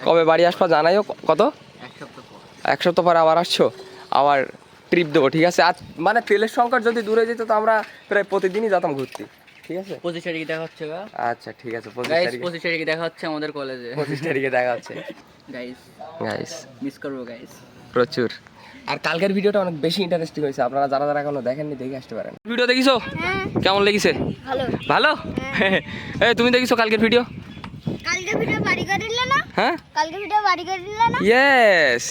কবে বাড়ি আসবা জানাইও। কত? এক সপ্তাহ পরে আবার আসছো, আবার ট্রিপ দেবো, ঠিক আছে? আজ মানে তেলের সংকট যদি দূরে যেত তো আমরা প্রায় প্রতিদিনই যেতাম ঘুরতে, ঠিক আছে? 25 তারিখে দেখা হচ্ছে। আচ্ছা ঠিক আছে, 25 তারিখে দেখা হচ্ছে আমাদের কলেজে। 25 তারিখে দেখা হচ্ছে গাইস, গাইস, মিস করবো গাইস প্রচুর। আর কালকের ভিডিওটা অনেক বেশি ইন্টারেস্টিং হয়েছে, আপনারা যারা যারা এখনো দেখেননি দেখে আসতে পারেন। ভিডিও দেখিছো? কেমন লেগেছে? ভালো। ভালো? এই তুমি দেখিছো কালকের ভিডিও? কালকে ভিডিও বাড়ি করিলে না? হ্যাঁ, কালকে ভিডিও বাড়ি করিলে না? ইয়েস,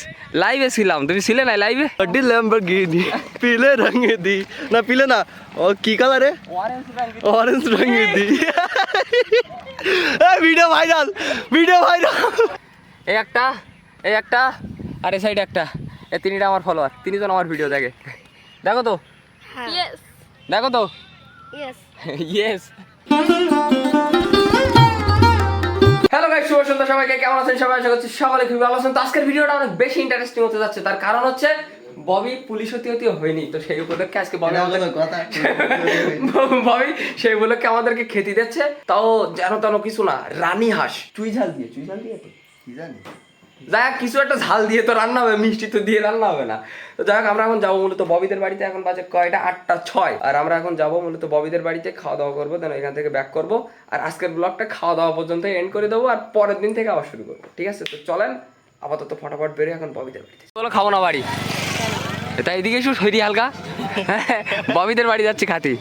লাইভে ছিলাম, তুমি ছিলে না লাইভে? বডি ল্যাম্বরগিনি পিলে রঙে দি না, পিলে না, ও কি কালারে? অরেঞ্জ রঙে দি। এই ভিডিও ভাইরাল, ভিডিও ভাইরাল। এই একটা আর এই সাইডে একটা, এই তিনটা আমার ফলোয়ার, তিনজন আমার ভিডিও দেখে। দেখো তো, ইয়েস দেখো তো, ইয়েস। ইয়েস। হ্যালো গাইস, শুভ সন্ধ্যা সবাইকে, কেমন আছেন সবাই? আশা করছি সকলে খুবই ভালো আছেন। তো আজকের ভিডিওটা অনেক বেশি ইন্টারেস্টিং হতে যাচ্ছে, তার কারণ হচ্ছে ববি পুলিশ হতে হয়নি, তো সেই উপলক্ষে আজকে ববি ববি সেই উপলক্ষে আমাদেরকে খেতে দিচ্ছে, তাও যেন তেন কিছু না, রানী হাঁস চুই ঝাল দিয়ে তো কি জানি যাই হোক, কিছু একটা ঝাল দিয়ে তো রান্না হবে, মিষ্টি তো দিয়ে রান্না হবে না। তো যাই হোক, আমরা এখন যাবো মূলত ববিদের বাড়িতে। এখন বাজে কয়টা? 8:06। আর আমরা এখন যাবো মূলত ববিদের বাড়িতে, খাওয়া দাওয়া করবো, দেন এখান থেকে ব্যাক করবো। আর আজকের ব্লগটা খাওয়া দাওয়া পর্যন্ত এন্ড করে দেবো, আর পরের দিন থেকে আবার শুরু করবো, ঠিক আছে? তো চলেন আপাতত ফটাফট বেরিয়ে এখন ববিদের বাড়িতে। চলো, খাবো না বাড়ি, তাই এদিকে এসো সৈরি হালকা। ববিদের বাড়ি যাচ্ছি খাতি।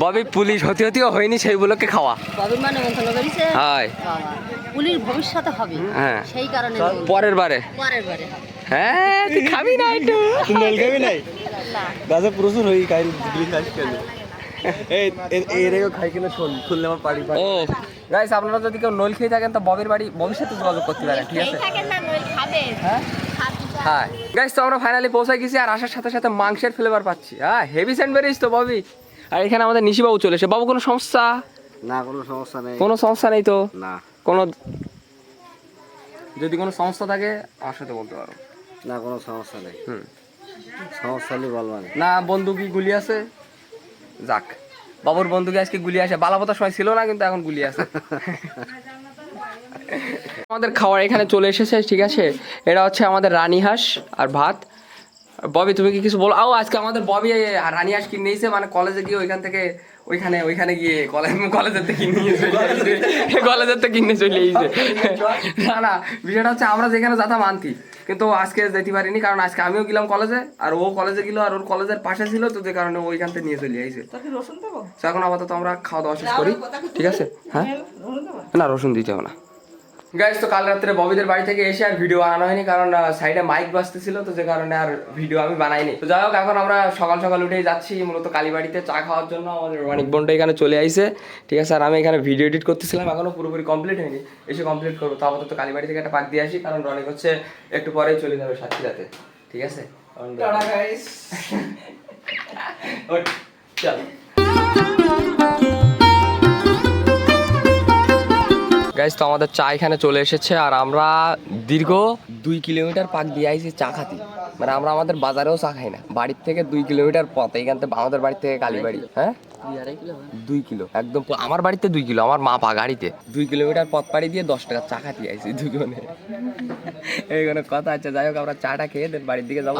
ববি পুলিশ হতেও হয়নি, সেই উপলক্ষে খাওয়া। ববির মানে মন্থন করেছে হাই, পুলির ভবিষ্যতে হবে, হ্যাঁ সেই কারণে পরের বারে। পরের বারে হবে। হ্যাঁ, তুই খাবি না একটু? তুই নল খাবি নাই? গাছে প্রচুর হই খাই, দিলি খাস কেন? এই এরেও খাই কিনা শোন, খুললে আমার পাড়ি পাড়ি। ও গাইস, আপনারা যদি কেউ নল খেয়ে থাকেন তো ববির বাড়ি ববির সাথে যোগাযোগ করতে পারেন, ঠিক আছে? থাকেন না নইল খাবে। হ্যাঁ হ্যাঁ গাইস, তো আমরা ফাইনালি পৌঁছে গেছি, আর আসার সাথে সাথে মাংসের ফ্লেভার পাচ্ছি। হ্যাঁ, হেভি স্যান্ডউইচ তো ববি। আর এখানে আমাদের নিশিবাবু চলে এসে। বাবু, কোনো সমস্যা? না, কোনো সমস্যা নেই। কোনো সমস্যা নেই তো? না কোনো, যদি কোনো সমস্যা থাকে আমার সাথে বলতে পারো। না, কোনো সমস্যা নেই। হুম, সমস্যা নেই বলবা না। না বন্দুকি গুলি আছে? যাক, বাবুর বন্দুকে আজকে গুলি আসে, বালাপতার সময় ছিল না, কিন্তু এখন গুলি আছে। আমাদের খাবার এখানে চলে এসেছে, ঠিক আছে? এটা হচ্ছে আমাদের রানী হাঁস আর ভাত। ববি, তুমি কি কিছু বলো? আজকে আমাদের ববি রানী হাঁস কিনে নিয়েছে, মানে কলেজে গিয়ে ওইখান থেকে ওইখানে গিয়ে কলেজের থেকে কিনে চলে এসেছে। না, বিষয়টা হচ্ছে আমরা যেখানে যেতাম আনতি, কিন্তু আজকে যেতে পারিনি, কারণ আজকে আমিও গেলাম কলেজে, আর ও কলেজে গেলো, আর ওর কলেজের পাশে ছিল, তো যে কারণে ওইখান থেকে নিয়ে চলে আসছে। তো এখন আপাতত আমরা খাওয়া দাওয়া শেষ করি, ঠিক আছে? হ্যাঁ, না রসুন দিতে হবে না। গাইস, তো কাল রাত্রে ববিদের বাড়ি থেকে এসে আর ভিডিও বানানো হয়নি, কারণ সাইডে মাইক বাজতেছিল, তো যে কারণে আর ভিডিও আমি বানাইনি। তো যাই হোক, এখন আমরা সকাল সকাল উঠেই যাচ্ছি মূলত কালীবাড়িতে চা খাওয়ার জন্য। আমাদের রোমানিক বোনটা এখানে চলে আইছে, ঠিক আছে? আর আমি এখানে ভিডিও এডিট করতেছিলাম, এখনো পুরোপুরি কমপ্লিট হয়নি, এসে কমপ্লিট করবো। তো আপাতত কালীবাড়ি থেকে একটা পাক দিয়ে আসি, কারণ রনিক হচ্ছে একটু পরেই চলে যাবে সাতক্ষীরাতে, ঠিক আছে? চল গাইস, তো আমাদের চা এখানে চলে এসেছে, আর আমরা দীর্ঘ 2 কিলোমিটার পাক দিয়ে আইছি চা খাতি। মানে আমরা আমাদের বাজারেও চা খাই না, বাড়ির থেকে 2 কিলোমিটার পথ এইখান থেকে, আমাদের বাড়ি থেকে কালীবাড়ি। হ্যাঁ, 2 কিলো একদম, আমার বাড়িতে 2 কিলো, আমার মা পা গাড়িতে 2 কিলোমিটার পথ পাড়ি দিয়ে 10 টাকা চা খাতি আইছি দুজনে। এইখানে কথা আছে। যাই হোক, আমরা চাটা খেয়ে দেন বাড়ির দিকে যাবো।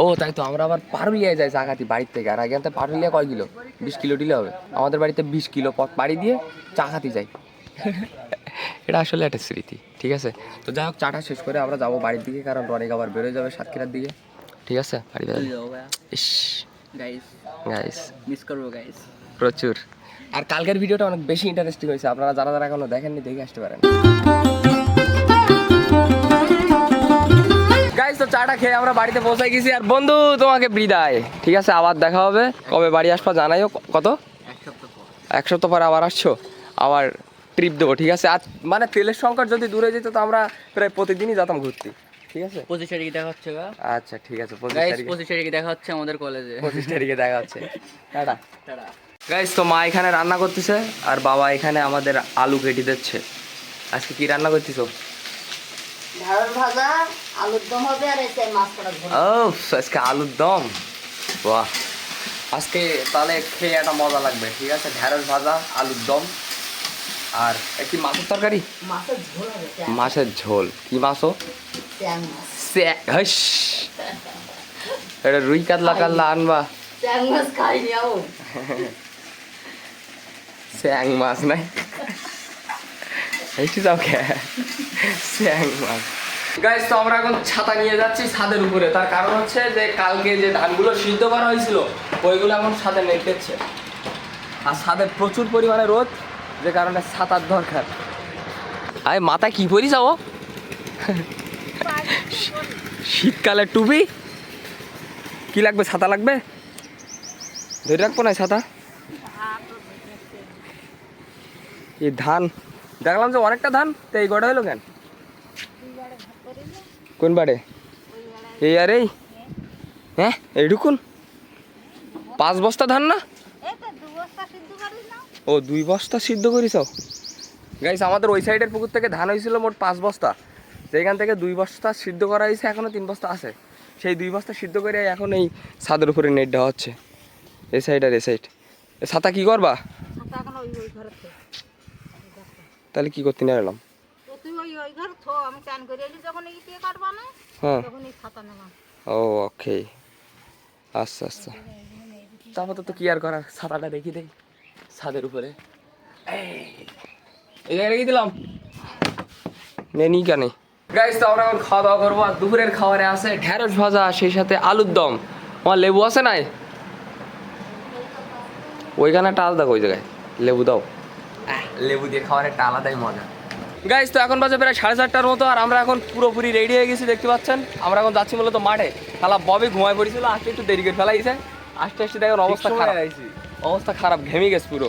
ও তাই তো, আমরা আবার পারুলিয়ায় যাই চা খাতি বাড়ির থেকে, আর এখান থেকে পারুলিয়া কয় কিলো? 20 কিলো দিলে হবে। আমাদের বাড়িতে 20 কিলো পথ পাড়ি দিয়ে চা খাতি যাই। এটা আসলে একটা স্মৃতি, ঠিক আছে? তো যাই হোক, চাটা শেষ করে আমরা যাবো বাড়ির দিকে, কারণ রনিক আবার বেরোয় যাবে সাতক্ষীরার দিকে, ঠিক আছে? বাড়ি ইস গাইস, মিস করবো গাইস, প্রচুর। আর কালকের ভিডিওটা অনেক বেশি ইন্টারেস্টিং হয়েছে, আপনারা যারা যারা এখনো দেখেননি দেখে আসতে পারেন। গাইস, তো চাটা খেয়ে আমরা বাড়িতে পৌঁছে গেছি, আর বন্ধু তোমাকে বিদায়, ঠিক আছে? আবার দেখা হবে। কবে বাড়ি আসবা জানাইও। কত? এক সপ্তাহ পরে আবার আসছো, আবার ট্রিপ দেবো, ঠিক আছে? আজ মানে তেলের সংকট যদি দূরে যেত তো আমরা প্রায় প্রতিদিনই যেতাম ঘুরতে, ঠিক আছে? 25 তারিখে দেখা হচ্ছে। আচ্ছা ঠিক আছে, 25 তারিখে দেখা হচ্ছে আমাদের কলেজে। 25 তারিখে দেখা হচ্ছে। টাটা। গাইস, তো মা এখানে রান্না করতেছে, আর বাবা এখানে আমাদের আলু কেটে দিচ্ছে। আজকে কি রান্না করতেছো? ঢেঁড়স ভাজা, আলুর দম হবে, আর এসে মাছ করা ঝোল। ও, আজকে আলুর দম, বাহ! আজকে তাহলে খেয়ে একটা মজা লাগবে, ঠিক আছে? ঢেঁড়স ভাজা, আলুর দম, আর কি মাছের তরকারি? মাছের ঝোল হবে মাছের ঝোল। কি মাছও? ট্যাং মাছ। হাস, এটা রুই কাতলা কাতলা আনবা? ট্যাং মাছ খাইনি আও। স্যাং মাছ নাই, এইটি যাও কে স্যাং মাছ। গাইস, তো আমরা এখন ছাতা নিয়ে যাচ্ছি ছাদের উপরে। তার কারণ হচ্ছে যে কালকে যে ধানগুলো সিদ্ধ করা হয়েছিল ওইগুলো এখন ছাদে নেটেছে, আর ছাদে প্রচুর পরিমাণে রোদ, যে কারণে ছাতার দরকার। আরে মাথায় কি পরি যাও? শীতকালে টুপি কি লাগবে? ছাতা লাগবে, ধরে রাখবো না ছাতা। এই ধান দেখলাম যে অনেকটা ধান, তো এই গড়া হলো কেন? কোন বাড়ে? এই আর এই, হ্যাঁ এইটুকুন 5 বস্তা ধান না? ও 2 বস্তা সিদ্ধ করিস। গাইস, আমাদের ওই সাইডের পুকুর থেকে ধান হয়েছিল মোট 5 বস্তা, সেইখান থেকে 2 বস্তা সিদ্ধ করা হয়েছে, এখনো 3 বস্তা আছে। সেই 2 বস্তা সিদ্ধ করে এখন এই ছাদের উপরে নেট দেওয়া হচ্ছে, এই সাইড আর এই সাইড। ছাতা কি করবা? তাহলে কি করতে নিয়ে এলাম? হ্যাঁ, ও ওকে, আচ্ছা আচ্ছা। তারপর তো কি আর করার, ছাতাটা রেখে দেই ছাদের উপরে। এই জায়গায় রেখে দিলাম, নেই কেন? গাইস, তো আমরা এখন খাওয়া দাওয়া করবো। আর দুপুরের খাবারে আছে ঢেঁড়স ভাজা, সেই সাথে আলুর দম। আমার লেবু আছে নাই? ওইখানে একটা আলাদা, ওই জায়গায় লেবু দাও। লেবু দিয়ে খাওয়ার একটা আলাদাই মজা। গাইস, তো এখন বাজে প্রায় 4:30টার মতো, আর আমরা এখন পুরোপুরি রেডি হয়ে গেছি, দেখতে পাচ্ছেন। আমরা এখন যাচ্ছি মূলত মাঠে। শালা ববি ঘুমায় পড়েছিল, আজকে একটু দেরি করে ফেলাইছে। আসতে আসতে দেখেন অবস্থা খারাপ, অবস্থা খারাপ, ঘেমে গেছে পুরো।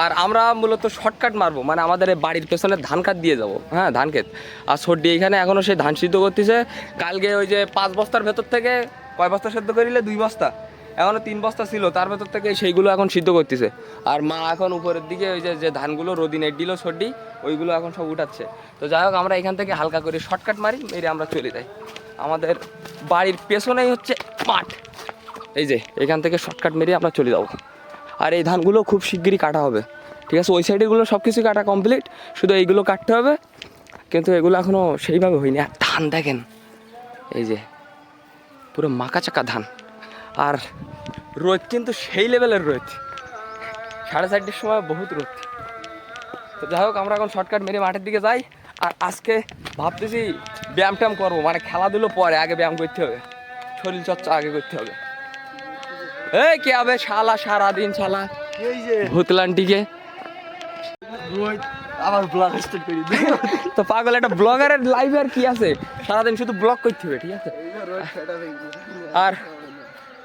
আর আমরা মূলত শর্টকাট মারবো, মানে আমাদের এই বাড়ির পেছনে ধান কাট দিয়ে যাবো। হ্যাঁ, ধান ক্ষেত। আর সর্দি এইখানে এখনও সেই ধান সিদ্ধ করতেছে। কালকে ওই যে 5 বস্তার ভেতর থেকে কয় বস্তা সিদ্ধ করিলে? 2 বস্তা, এখনও 3 বস্তা ছিল, তার ভেতর থেকে সেইগুলো এখন সিদ্ধ করতেছে। আর মা এখন উপরের দিকে ওই যে ধানগুলো রোদি নেট দিল সর্দি, ওইগুলো এখন সব উঠাচ্ছে। তো যাই হোক, আমরা এখান থেকে হালকা করে শর্টকাট মারি, মেরে আমরা চলে যাই। আমাদের বাড়ির পেছনেই হচ্ছে মাঠ, এই যে এখান থেকে শর্টকাট মেরে আমরা চলে যাবো। আর এই ধানগুলো খুব শিগগিরই কাটা হবে, ঠিক আছে? ওই সাইডেগুলো সব কিছু কাটা কমপ্লিট, শুধু এইগুলো কাটতে হবে, কিন্তু এগুলো এখনও সেইভাবে হয়নি। আর ধান দেখেন, এই যে পুরো মাকা চাকা ধান। আর রোদ কিন্তু সেই লেভেলের রোদ, 4:30টার সময় বহুত রোদ। তো যাই হোক, আমরা এখন শর্টকাট মেরে মাঠের দিকে যাই। আর আজকে ভাবতেছি ব্যায়াম ট্যায়াম করবো, মানে খেলাধুলো পরে, আগে ব্যায়াম করতে হবে, শরীর চর্চা আগে করতে হবে। এই কে হবে শালা সারাদিন শালা ভূতলান্টিকে আবার ব্লগ স্টার্ট করি। তো পাগল, একটা ব্লগারের লাইভ আর কি আছে, সারাদিন শুধু ব্লগ করতে হবে, ঠিক আছে? আর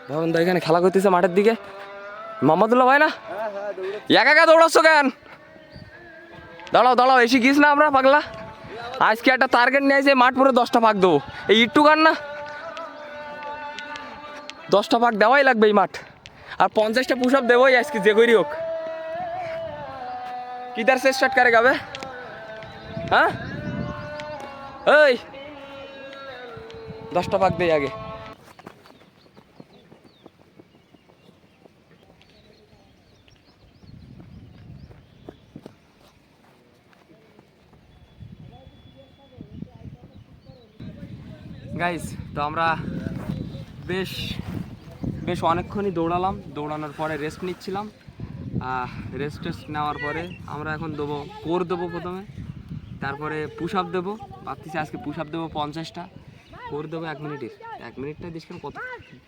ভবন দা এখানে খেলা করতেছে মাঠের দিকে। মোহাম্মদুল্লাহ ভাই না, একা একা দৌড়াচ্ছ কেন? দাঁড়াও দাঁড়াও, এসে গিস না আমরা পাগলা। আজকে একটা টার্গেট নিয়ে আসে, মাঠ পুরো 10টা পাক দেবো। এই ইট্টু গান না, 10টা পাক দেওয়াই লাগবে এই মাঠ। আর 50টা পুশ আপ দেবোই আজকে, যে করি হোক। কিধার से स्टार्ट करेगा बे? हाँ ओए 10টা পাক দেই আগে। গাইস, তো আমরা বেশ অনেকক্ষণই দৌড়ালাম। দৌড়ানোর পরে রেস্ট নিচ্ছিলাম। রেস্ট নেওয়ার পরে আমরা এখন দেবো কোর দেবো প্রথমে, তারপরে পুশ আপ দেবো। ভাবতেছি আজকে পুশ আপ দেবো 50টা, কোর দেবো 1 মিনিটের। 1 মিনিটটা দেখছেন কত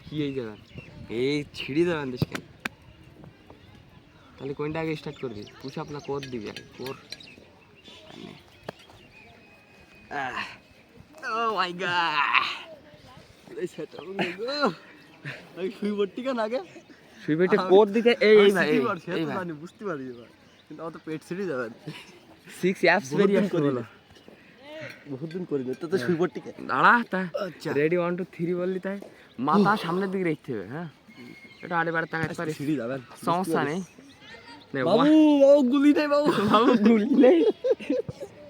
কি এই যাবেন, এই ছিঁড়ি দেবেন দেখছেন। তাহলে কোনটা আগে স্টার্ট করবি, পুশ আপ না কোর দিবি? কোর। ও মাই গড, সুইবেটে কোর দিতে এই ভাই এই ভাই বুঝতে পারি এবার, কিন্তু আমার তো পেট ছিঁড়ে যাবে। 6 অ্যাপস ভেরিয়েন্ট করে বহুত দিন করি না তো সুইবটিকে। দাঁড়া, তা রেডি 1 2 3 বললি, তাই মাথা সামনের দিকে রাখতে হবে। হ্যাঁ, এটা আড়ে বাড়ে তাকাতে পারিস, ছিঁড়ে যাবেন, সমস্যা নেই। বাবু বাবু গুলি নেই, বাবু বাবু গুলি নেই,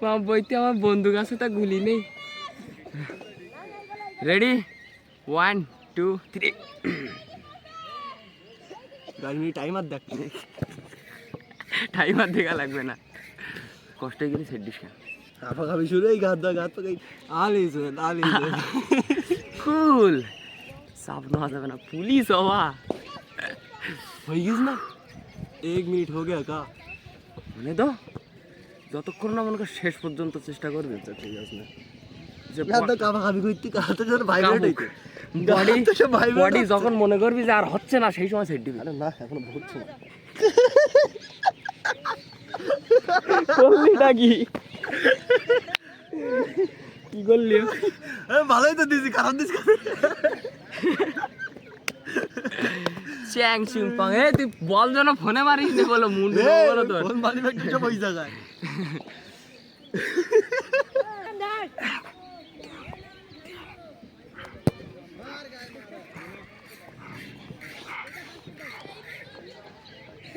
বাবু বইতে আমার বন্দুক আছে, তা গুলি নেই। রেডি 1 2 3। গাড়ি টাইমার দেখ, টাইমার দেখা লাগবে না, কষ্ট হয়ে গেলে সেট ডিশ কেন আপা খাবি শুরু এই গাদ পাকাই আলিজন কুল সাপ নেওয়া যাবে না পুলিশ হওয়া হয়ে গেছ না 1 মিনিট हो गया का মানে তো যতক্ষণ না মনে কর শেষ পর্যন্ত চেষ্টা করবে তো ঠিক আছে না যে গাদ কাবা খাবি কইতে কাতে জোর ভাইব্রেট হইতে বডি তো সব ভাইব্রেট বডি যখন মনে করবি যে আর হচ্ছে না সেই সময় সেট দিবি আরে না এখনো ভুলছ না করলিটা কি কি করলি ভালোই তো দিছি খারাপ দিস চ্যাং চিংপাং এ তুই বল যেন ফোনে মারিস নে বলো মুন্ডু বলো তোর ফোন মানি ব্যাগ সব ওই জায়গায়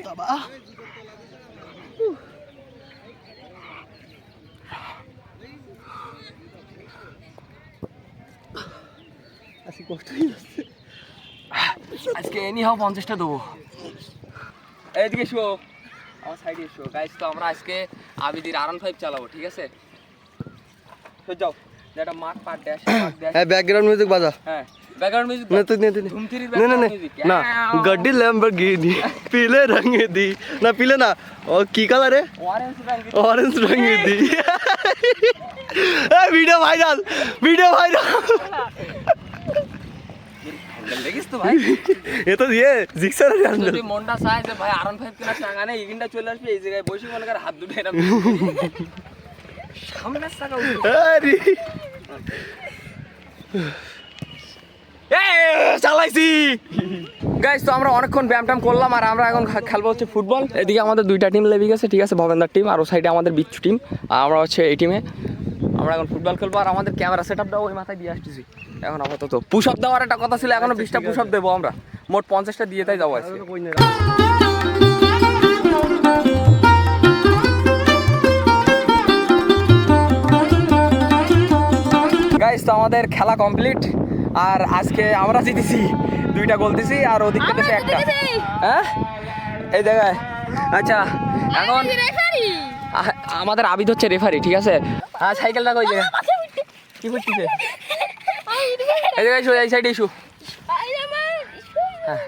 বাবা আসি কষ্ট হয়ে যাচ্ছে আজকে এনি হাও 50টা দেবো এইদিকে শো আমার সাইডে শো গাইস তো আমরা আজকে আবিদির R15 চালাবো ঠিক আছে তো যাও যেটা মাঠ পাট ড্যাশ হ্যাঁ ব্যাকগ্রাউন্ড মিউজিক বাজা হ্যাঁ ব্যাকগ্রাউন্ড মিউজিক না তুই ধুমথিরির না না ব্যাকগ্রাউন্ড মিউজিক না गड्डी लैम्बोर्गिनी पीले रंग दी ना पीले ना और की कलर है অরেঞ্জ রঙ ऑरेंज रंग दी ए वीडियो वायरल দেখিস তো ভাই ये तो ये जिक्सर है अंदर যদি মনটা চায় যে ভাই R15 কেনার টাকা নেই ইগিনটা চলে আসবে এই জায়গায় বসে মনে কর হাত দুটো এরকম সামনের টাকা अरे চালাইছি গাইস তো আমরা অনেকক্ষণ ব্যায়াম ট্যাম করলাম আর আমরা এখন খেলবো হচ্ছে ফুটবল এদিকে আমাদের দুইটা টিম লেগে গেছে ঠিক আছে ভবেন্দার টিম আর ও সাইডে আমাদের বিচ্ছু টিম আর আমরা হচ্ছে এই টিমে আমরা এখন ফুটবল খেলবো আর আমাদের ক্যামেরা সেট আপটাও ওই মাথায় দিয়ে আসতেছি এখন আপাতত পুশ আপ দেওয়ার একটা কথা ছিল এখনো 20টা পুশ আপ দেবো আমরা মোট 50টা দিয়ে তাই যাবো আজকে গাইস তো আমাদের খেলা কমপ্লিট আর আজকে আমরা জিতেছি 2টা গোল দিছি আর ওদিক থেকে একটা হ্যাঁ এই জায়গায় আচ্ছা এখন আমাদের আবিদ হচ্ছে রেফারি ঠিক আছে হ্যাঁ সাইকেল রাখো ওই জায়গায় কি করছিস এই জায়গায় এসো এই সাইডে এসো হ্যাঁ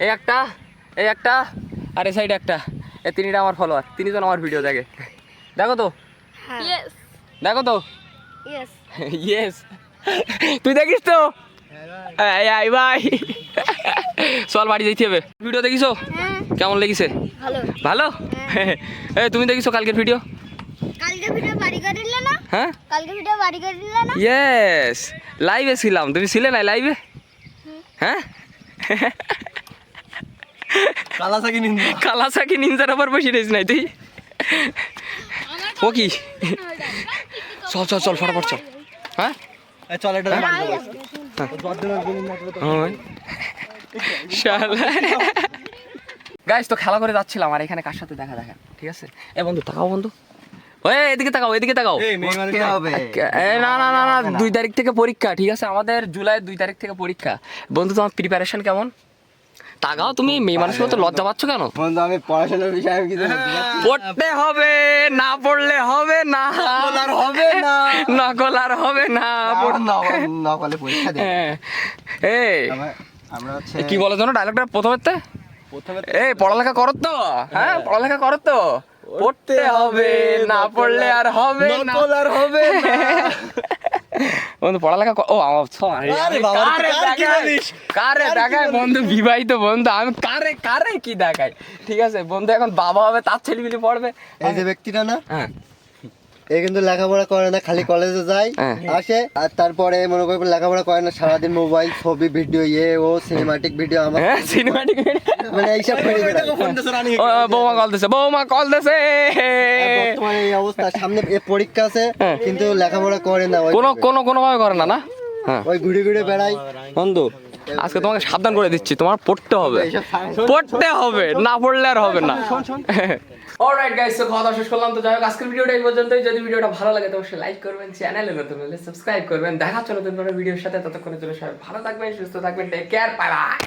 এই একটা আর এই সাইডে একটা এই 3টা আমার ফলোয়ার 3জন আমার ভিডিও দেখে দেখো তো ইয়েস দেখো তো ইয়েস ইয়েস তুই দেখিস তো এই ভাই চল বাড়ি যাইতে হবে ভিডিও দেখিছো হ্যাঁ কেমন লেগেছে ভালো ভালো এই তুমি দেখিছো কালকের ভিডিও কালকে ভিডিও বাড়ি করে দিলে না হ্যাঁ কালকে ভিডিও বাড়ি করে দিলে না ইয়েস লাইভে ছিলাম তুমি ছিলে না লাইভে হ্যাঁ কালাসাকি নিনজার আবার বসে রয়েছিস নাই তুই ও কি চল চল চল ফটাফট চল হ্যাঁ চল এটা গাইস তো খেলা করে যাচ্ছিলাম আর এখানে কার সাথে দেখা ঠিক আছে এ বন্ধু তাকাও বন্ধু ওই এদিকে তাকাও না না না না 2 তারিখ থেকে পরীক্ষা ঠিক আছে আমাদের জুলাই 2 তারিখ থেকে পরীক্ষা বন্ধু তোমার প্রিপারেশন কেমন তাকাও তুমি মেয়ে মানুষের মতো লজ্জা পাচ্ছ কেন বন্ধু আমি পড়াশোনার বিষয়ে কিছু পড়তে হবে না পড়লে হবে না নকল আর হবে না নকলে পরীক্ষা দেব এই আমরা হচ্ছে কি বলে জানো ডায়লগটা প্রথমে এই পড়ালেখা করো তো হ্যাঁ পড়ালেখা করো তো পড়তে হবে না পড়লে আর হবে না নকল আর হবে না বন্ধু পড়ালেখা ও আমার সরি কারে দেখায় বন্ধু বিবাহিত বন্ধু আমি কারে কি দেখাই ঠিক আছে বন্ধু এখন বাবা হবে তার ছেলেপিলি পড়বে এই যে ব্যক্তিটা না হ্যাঁ এ কিন্তু লেখাপড়া করে না খালি কলেজে যায় আসে আর তারপরে মনে করি লেখাপড়া করে না সারাদিন মোবাইল ছবি ভিডিও ও সিনেমাটিক ভিডিও আমার সিনেমাটিক মানে এইসব করে বেড়ায় বৌমা কল দিছে বর্তমানে এই অবস্থা সামনে পরীক্ষা আছে কিন্তু লেখাপড়া করে না কোনো ভাবে করে না হ্যাঁ ওই ঘুরে ঘুরে বেড়ায় বন্ধু আজকে তোমাকে সাবধান করে দিচ্ছি তোমার পড়তে হবে না পড়লে আর হবে না অলরাইট গাইস তো খাওয়া দাওয়া শেষ করলাম তো যাই হোক আজকের ভিডিওটা এই পর্যন্তই যদি ভিডিওটা ভালো লাগে তো অবশ্যই লাইক করবেন চ্যানেলে নতুন হলে সাবস্ক্রাইব করবেন দেখা হচ্ছে নতুন কোনো ভিডিওর সাথে ততক্ষণের জন্য সবাই ভালো থাকবেন সুস্থ থাকবেন টেক কেয়ার বাই বাই